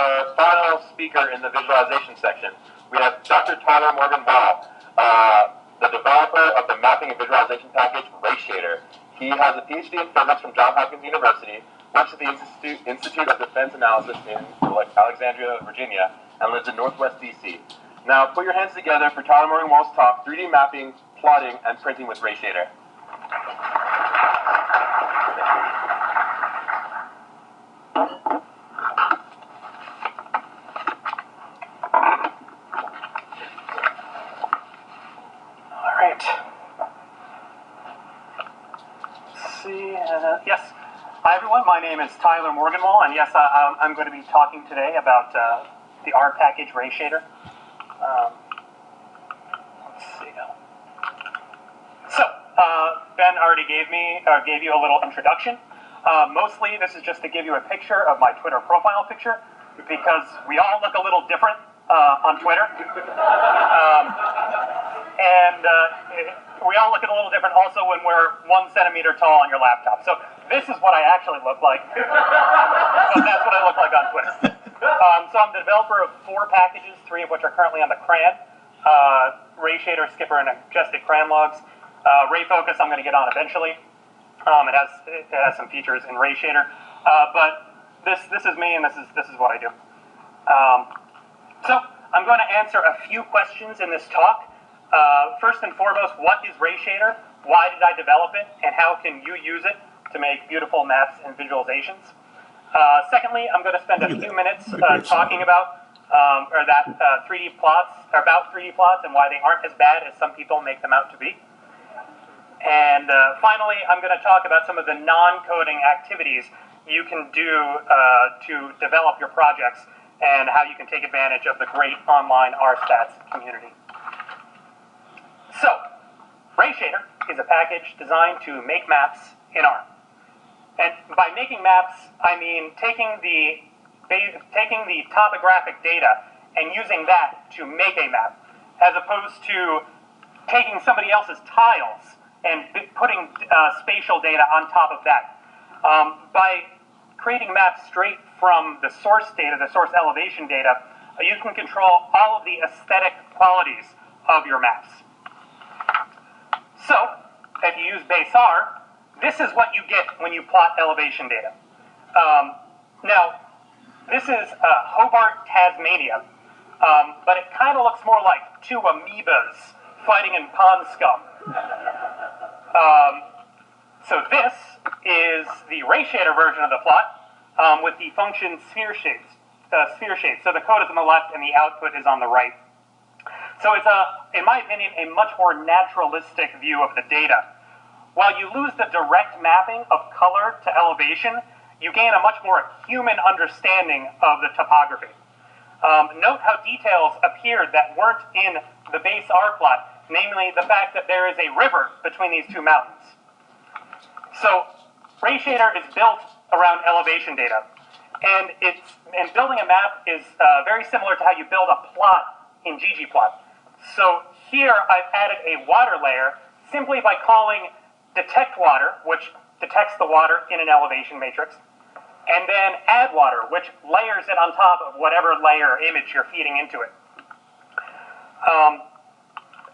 our final speaker in the visualization section, we have Dr. Tyler Morgan-Wall, the developer of the mapping and visualization package RayShader. He has a PhD in physics from Johns Hopkins University, works at the Institute of Defense Analysis in Alexandria, Virginia, and lives in Northwest DC. Now, put your hands together for Tyler Morgan-Wall's talk, 3D mapping, plotting, and printing with RayShader. Yes. Hi, everyone. My name is Tyler Morgan-Wall, and yes, I'm going to be talking today about the R package RayShader. Let's see. So, Ben already gave you a little introduction. Mostly, this is just to give you a picture of my Twitter profile picture, because we all look a little different on Twitter. We all look a little different also when we're 1 centimeter tall on your laptop. So this is what I actually look like. But that's what I look like on Twitter. So I'm the developer of 4 packages, 3 of which are currently on the CRAN. RayShader, Skipper, and Majestic CRAN logs. RayFocus I'm going to get on eventually. It has some features in RayShader. But this is me, and this is what I do. So I'm going to answer a few questions in this talk. First and foremost, what is RayShader? Why did I develop it? And how can you use it to make beautiful maps and visualizations? Secondly, I'm going to spend a few minutes talking about 3D plots, or about 3D plots and why they aren't as bad as some people make them out to be. And finally, I'm going to talk about some of the non-coding activities you can do to develop your projects and how you can take advantage of the great online RStats community. So, RayShader is a package designed to make maps in R. And by making maps, I mean taking the topographic data and using that to make a map, as opposed to taking somebody else's tiles and putting spatial data on top of that. By creating maps straight from the source data, the source elevation data, you can control all of the aesthetic qualities of your maps. So, if you use base R, this is what you get when you plot elevation data. Now, this is Hobart, Tasmania, but it kind of looks more like 2 amoebas fighting in pond scum. So this is the RayShader version of the plot with the function sphere shapes. So the code is on the left and the output is on the right. So it's, in my opinion, a much more naturalistic view of the data. While you lose the direct mapping of color to elevation, you gain a much more human understanding of the topography. Note how details appeared that weren't in the base R plot, namely the fact that there is a river between these 2 mountains. So RayShader is built around elevation data, and building a map is very similar to how you build a plot in ggplot. So here I've added a water layer simply by calling detect water, which detects the water in an elevation matrix, and then add water, which layers it on top of whatever layer or image you're feeding into it.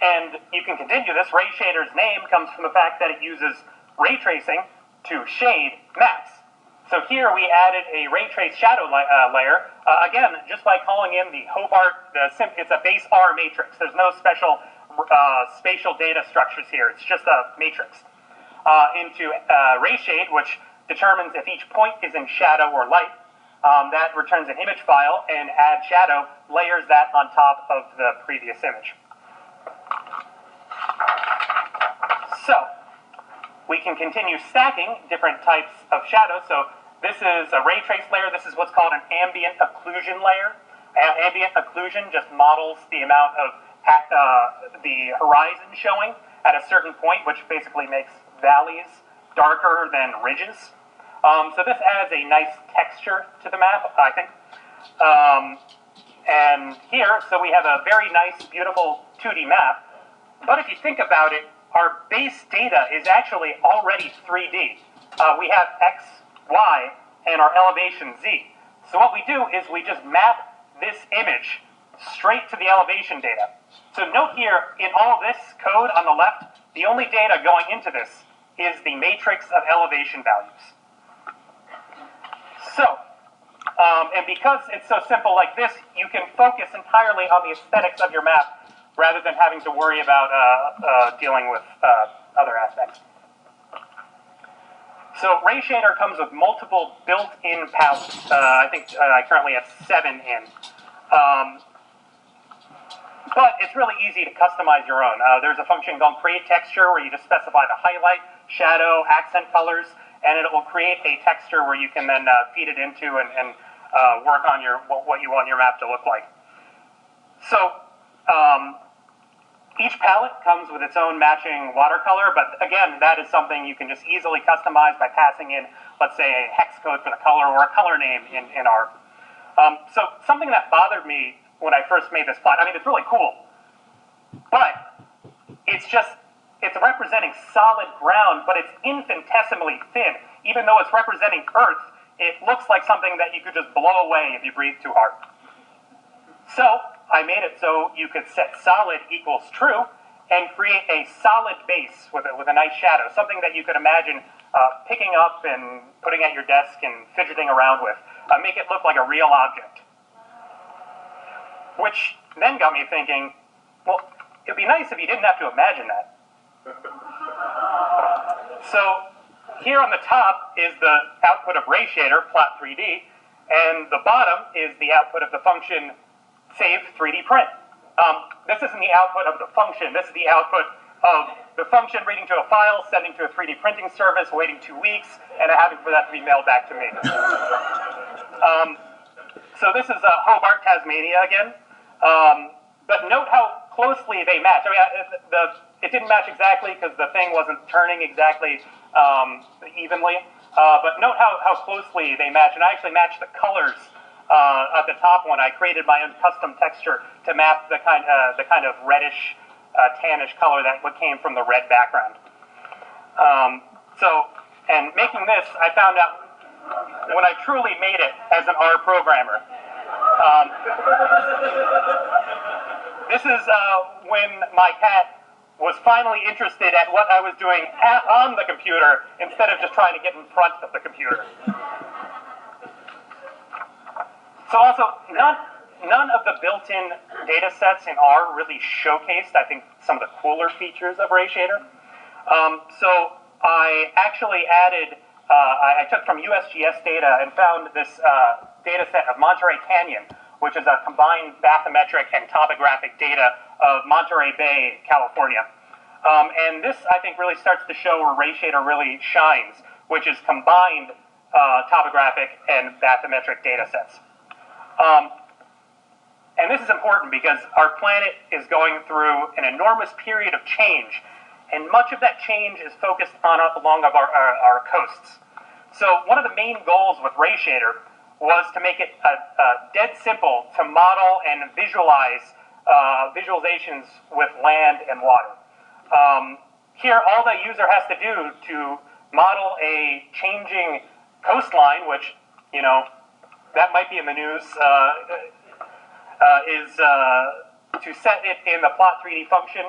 And you can continue this. RayShader's name comes from the fact that it uses ray tracing to shade maps. So here we added a ray trace shadow layer, again, just by calling in the Hobart, it's a base R matrix. There's no special spatial data structures here. It's just a matrix. Into RayShade, which determines if each point is in shadow or light. That returns an image file, and add shadow layers that on top of the previous image. So, we can continue stacking different types of shadows. So this is a ray trace layer. This is what's called an ambient occlusion layer. Ambient occlusion just models the amount of the horizon showing at a certain point, which basically makes valleys darker than ridges. So this adds a nice texture to the map, I think. And here, so we have a very nice, beautiful 2D map. But if you think about it, our base data is actually already 3D. We have X, Y, and our elevation Z. So what we do is we just map this image straight to the elevation data. So note here, in all this code on the left, the only data going into this is the matrix of elevation values. So, and because it's so simple like this, you can focus entirely on the aesthetics of your map rather than having to worry about dealing with other aspects. So RayShader comes with multiple built-in palettes. I think I currently have 7 in. But it's really easy to customize your own. There's a function called Create Texture where you just specify the highlight, shadow, accent colors, and it will create a texture where you can then feed it into and work on what you want your map to look like. So each palette comes with its own matching watercolor, but again, that is something you can just easily customize by passing in, let's say, a hex code for the color or a color name in R. So something that bothered me when I first made this plot, I mean, it's really cool, but it's representing solid ground, but it's infinitesimally thin. Even though it's representing Earth, it looks like something that you could just blow away if you breathe too hard. So I made it so you could set solid equals true and create a solid base with a nice shadow, something that you could imagine picking up and putting at your desk and fidgeting around with. Make it look like a real object. Which then got me thinking, well, it'd be nice if you didn't have to imagine that. So here on the top is the output of RayShader, plot 3D, and the bottom is the output of the function save 3D print. This isn't the output of the function. This is the output of the function reading to a file, sending to a 3D printing service, waiting 2 weeks, and having for that to be mailed back to me. So this is Hobart, Tasmania again. But note how closely they match. I mean, it didn't match exactly because the thing wasn't turning exactly evenly. But note how closely they match. And I actually matched the colors at the top one. I created my own custom texture to map the kind of reddish, tannish color that came from the red background. And making this, I found out when I truly made it as an R programmer. This is when my cat was finally interested at what I was doing on the computer instead of just trying to get in front of the computer. So also, none of the built-in data sets in R really showcased, I think, some of the cooler features of RayShader. So I actually added, I took from USGS data and found this data set of Monterey Canyon, which is a combined bathymetric and topographic data of Monterey Bay, California. And this, I think, really starts to show where RayShader really shines, which is combined topographic and bathymetric data sets. And this is important because our planet is going through an enormous period of change, and much of that change is focused along our coasts. So one of the main goals with RayShader was to make it dead simple to model and visualize visualizations with land and water. Here, all the user has to do to model a changing coastline, which, you know, that might be in the news, is to set it in the plot 3D function,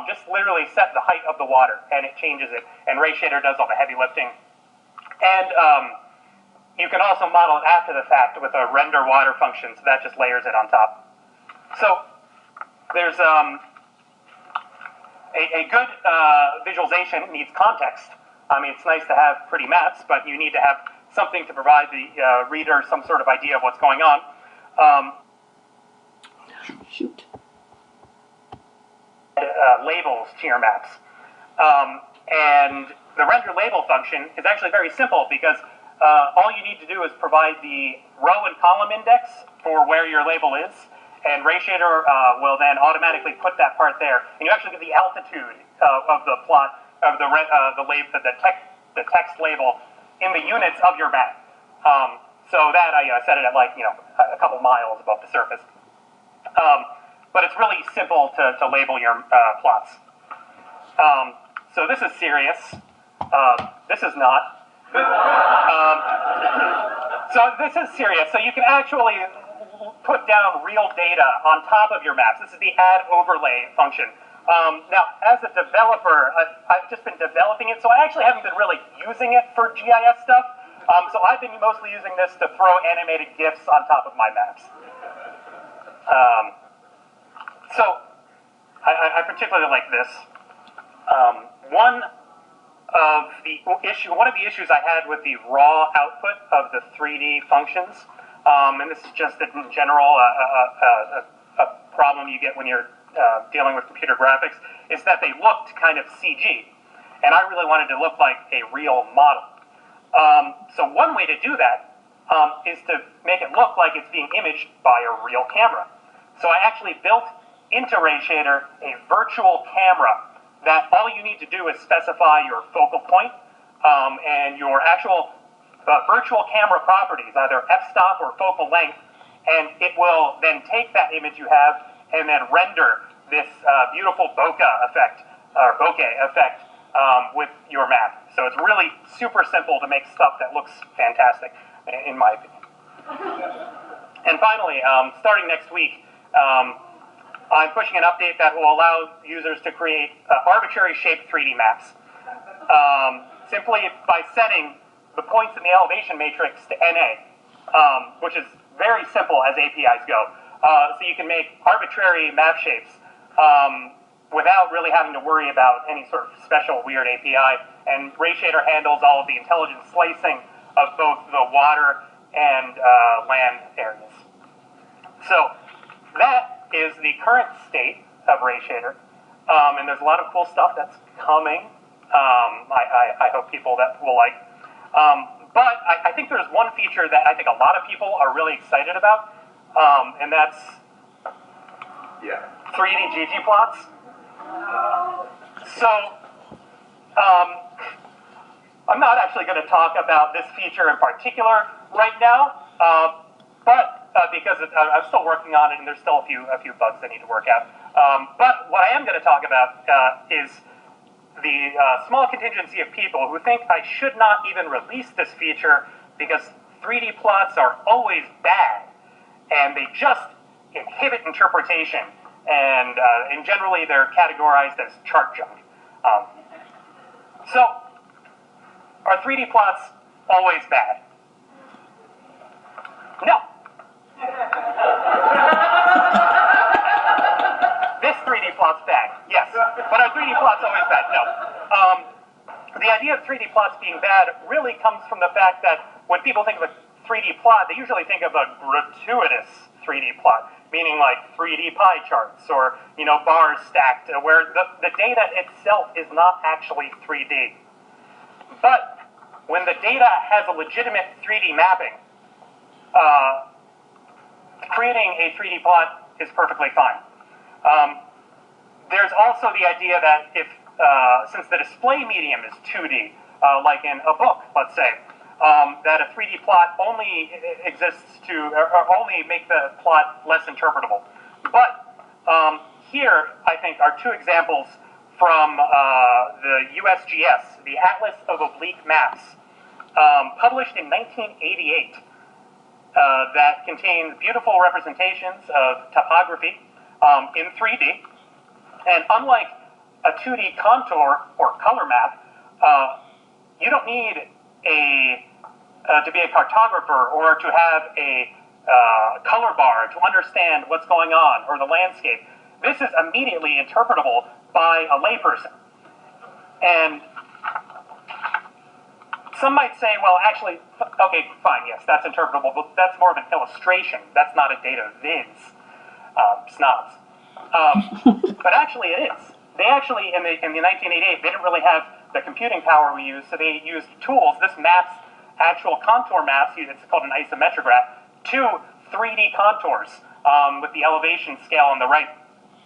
just literally set the height of the water, and it changes it. And RayShader does all the heavy lifting. And you can also model it after the fact with a render water function, so that just layers it on top. So there's a good visualization needs context. I mean, it's nice to have pretty maps, but you need to have something to provide the reader some sort of idea of what's going on. Shoot. Labels to your maps. And the render label function is actually very simple because all you need to do is provide the row and column index for where your label is, and RayShader will then automatically put that part there. And you actually get the altitude of the plot of the text label in the units of your map. So that I set it at, like, a couple miles above the surface. But it's really simple to label your plots. So this is serious. This is not. So this is serious. So you can actually put down real data on top of your maps. This is the add overlay function. Now, as a developer, I've just been developing it, so I actually haven't been really using it for GIS stuff. So I've been mostly using this to throw animated GIFs on top of my maps. So I particularly like this. One of the issues I had with the raw output of the 3D functions, and this is just in general a problem you get when you're dealing with computer graphics, is that they looked kind of CG, and I really wanted to look like a real model. So one way to do that is to make it look like it's being imaged by a real camera. So I actually built into RayShader a virtual camera that all you need to do is specify your focal point and your actual virtual camera properties, either f-stop or focal length, and it will then take that image you have and then render this beautiful bokeh effect with your map. So it's really super simple to make stuff that looks fantastic, in my opinion. And finally, starting next week, I'm pushing an update that will allow users to create arbitrary shaped 3D maps, simply by setting the points in the elevation matrix to NA, which is very simple as APIs go. So you can make arbitrary map shapes without really having to worry about any sort of special weird API. And RayShader handles all of the intelligent slicing of both the water and land areas. So that is the current state of RayShader. And there's a lot of cool stuff that's coming. I hope people that will like. But I think there's one feature that I think a lot of people are really excited about, and that's 3D ggplots. So I'm not actually going to talk about this feature in particular right now, but because I'm still working on it and there's still a few bugs I need to work out. But what I am going to talk about is the small contingency of people who think I should not even release this feature because 3D plots are always bad and they just inhibit interpretation, and generally they're categorized as chart junk. So, are 3D plots always bad? No. This 3D plot's bad, yes. But are 3D plots always bad? No. The idea of 3D plots being bad really comes from the fact that when people think of a 3D plot, they usually think of a gratuitous 3D plot, meaning like 3D pie charts or, bars stacked, where the data itself is not actually 3D. But when the data has a legitimate 3D mapping, creating a 3D plot is perfectly fine. There's also the idea that if, since the display medium is 2D, like in a book, let's say, that a 3D plot only exists to, or only make the plot less interpretable. But here, I think, are two examples from the USGS, the Atlas of Oblique Maps, published in 1988, that contains beautiful representations of topography in 3D. And unlike a 2D contour or color map, you don't need to be a cartographer or to have a color bar to understand what's going on or the landscape. This is immediately interpretable by a layperson. And some might say, well, actually, okay, fine, yes, that's interpretable, but that's more of an illustration. That's not a data viz. Snobs. But actually it is. They actually, in the 1988, they didn't really have the computing power we use, so they used tools. This maps actual contour maps, it's called an isometrograph, to 3D contours with the elevation scale on the right.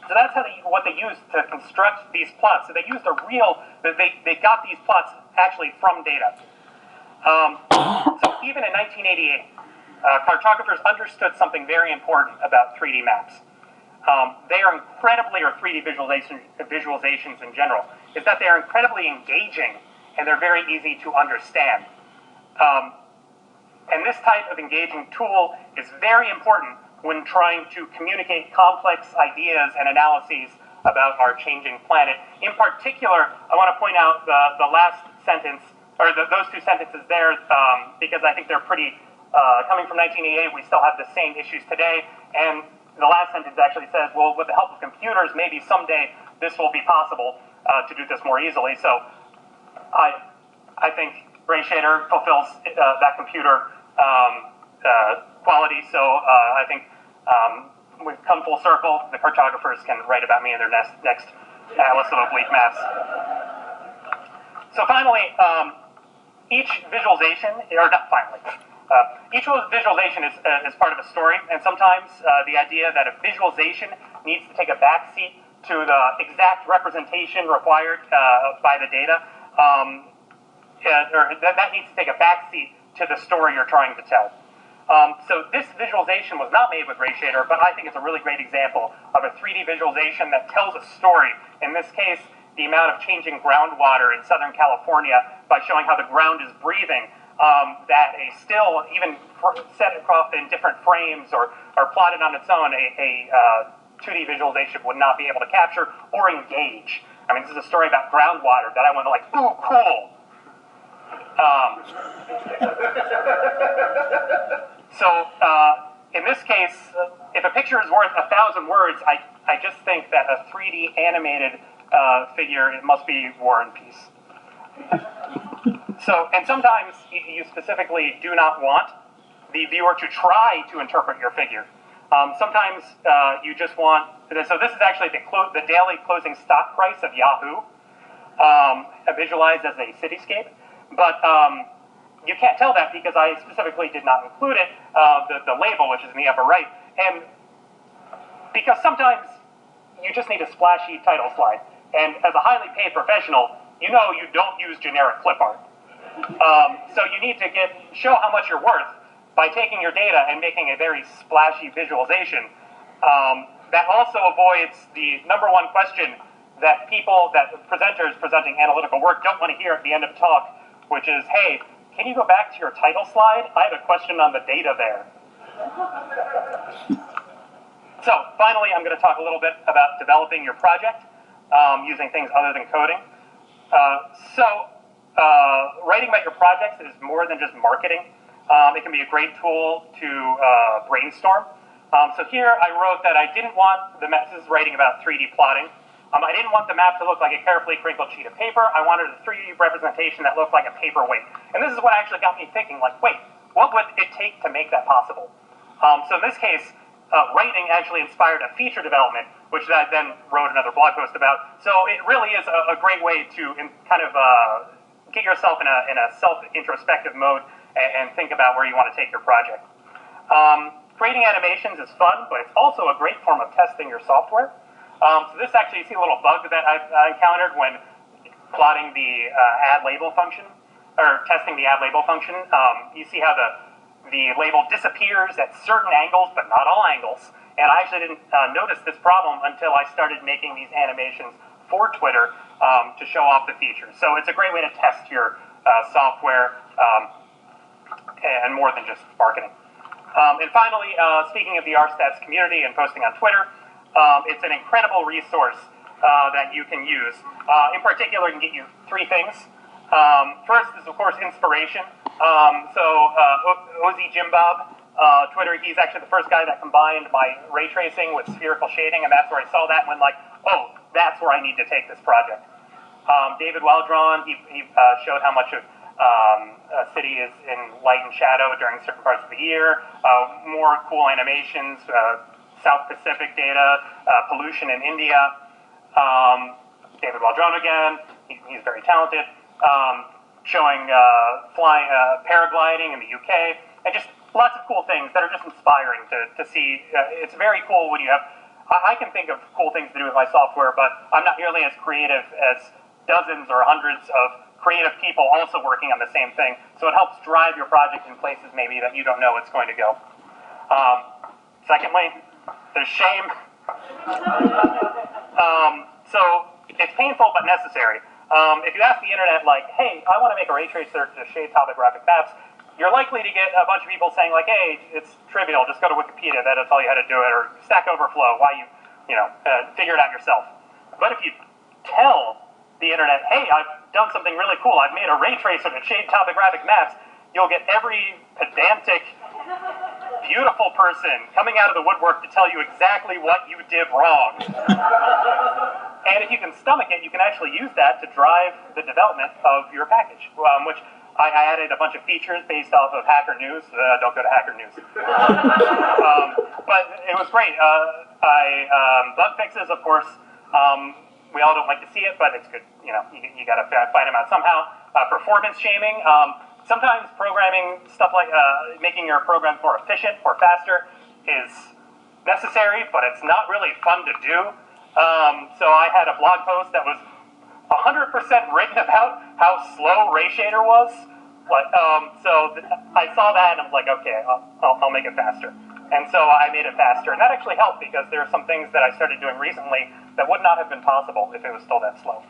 So that's what they used to construct these plots. So they used they got these plots actually from data. So even in 1988, cartographers understood something very important about 3D maps. They are incredibly, or 3D visualizations in general, is that they are incredibly engaging and they're very easy to understand. And this type of engaging tool is very important when trying to communicate complex ideas and analyses about our changing planet. In particular, I want to point out the last sentence, or those two sentences there, because I think they're pretty, coming from 1988, we still have the same issues today. And the last sentence actually says, well, with the help of computers, maybe someday this will be possible to do this more easily. So I think Ray Shader fulfills that computer quality. So I think we've come full circle. The cartographers can write about me in their next Atlas of Oblique Maps. So finally, each visualization, or not finally, each visualization is part of a story, and sometimes the idea that a visualization needs to take a backseat to the exact representation required by the data, or that needs to take a backseat to the story you're trying to tell. So this visualization was not made with Ray Shader, but I think it's a really great example of a 3D visualization that tells a story. In this case, the amount of changing groundwater in Southern California by showing how the ground is breathing, that a still, even set across in different frames or plotted on its own, a 2D visualization would not be able to capture or engage. I mean, this is a story about groundwater that I went like, ooh, cool. So in this case, if a picture is worth 1,000 words, I just think that a 3D animated figure, it must be War and Peace. So, and sometimes you specifically do not want the viewer to try to interpret your figure. Sometimes you just want, so this is actually the daily closing stock price of Yahoo, visualized as a cityscape. But you can't tell that because I specifically did not include it, the label, which is in the upper right. And because sometimes you just need a splashy title slide. And as a highly paid professional, you know you don't use generic clip art. So you need to show how much you're worth by taking your data and making a very splashy visualization. That also avoids the #1 question that presenters presenting analytical work don't want to hear at the end of talk, which is, hey, can you go back to your title slide? I have a question on the data there. So finally, I'm going to talk a little bit about developing your project using things other than coding. Writing about your projects is more than just marketing. It can be a great tool to brainstorm. So here I wrote that I didn't want this is writing about 3D plotting. I didn't want the map to look like a carefully crinkled sheet of paper. I wanted a 3D representation that looked like a paperweight. And this is what actually got me thinking, like, wait, what would it take to make that possible? So in this case, writing actually inspired a feature development, which I then wrote another blog post about. So it really is a great way to kind of get yourself in a self-introspective mode and think about where you want to take your project. Creating animations is fun, but it's also a great form of testing your software. So this actually, you see a little bug that I encountered when plotting the add label function, or testing the add label function. You see how the label disappears at certain angles, but not all angles. And I actually didn't notice this problem until I started making these animations for Twitter to show off the features. So it's a great way to test your software and more than just marketing. And finally, speaking of the RStats community and posting on Twitter, it's an incredible resource that you can use. In particular, it can get you 3 things. First is, of course, inspiration. Ozzy Jimbob, Twitter, he's actually the first guy that combined my ray tracing with spherical shading, and that's where I saw that and went like, oh, that's where I need to take this project. David Waldron, he showed how much of a city is in light and shadow during certain parts of the year. More cool animations, South Pacific data, pollution in India. David Waldron again, he's very talented. Showing flying, paragliding in the UK, and just lots of cool things that are just inspiring to see. It's very cool when you have, I can think of cool things to do with my software, but I'm not nearly as creative as dozens or hundreds of creative people also working on the same thing. So it helps drive your project in places maybe that you don't know it's going to go. Secondly, there's shame. So it's painful but necessary. If you ask the internet, like, hey, I want to make a ray tracer to shade topographic maps, you're likely to get a bunch of people saying like, hey, it's trivial, just go to Wikipedia, that'll tell you how to do it, or Stack Overflow, why figure it out yourself. But if you tell the internet, hey, I've done something really cool, I've made a ray tracer to shade topographic maps, you'll get every pedantic, beautiful person coming out of the woodwork to tell you exactly what you did wrong. And if you can stomach it, you can actually use that to drive the development of your package, which I added a bunch of features based off of Hacker News. Don't go to Hacker News. But it was great. Bug fixes, of course. We all don't like to see it, but it's good. You got to find them out somehow. Performance shaming. Sometimes programming stuff like making your programs more efficient or faster is necessary, but it's not really fun to do. So I had a blog post that was 100% written about how slow RayShader was. So I saw that and I was like, okay, I'll make it faster. And so I made it faster, and that actually helped because there are some things that I started doing recently that would not have been possible if it was still that slow.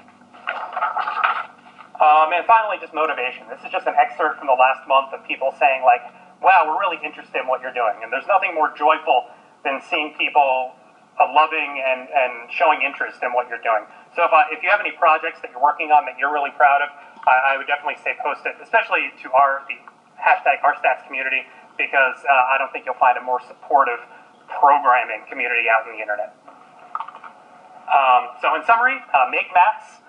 And finally, just motivation. This is just an excerpt from the last month of people saying like, wow, we're really interested in what you're doing. And there's nothing more joyful than seeing people loving and showing interest in what you're doing. So if you have any projects that you're working on that you're really proud of, I would definitely say post it, especially to the hashtag #RStats community, because I don't think you'll find a more supportive programming community out in the internet. So in summary, make maps.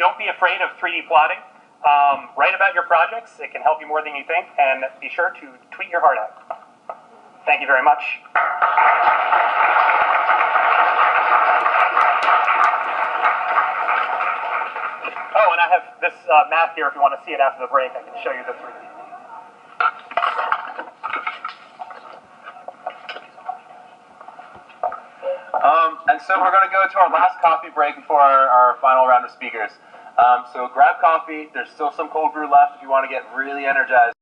Don't be afraid of 3D plotting. Write about your projects. It can help you more than you think, and be sure to tweet your heart out. Thank you very much. Oh, and I have this map here if you want to see it after the break. I can show you the 3D. And so we're going to go to our last coffee break before our final round of speakers. So grab coffee. There's still some cold brew left if you want to get really energized.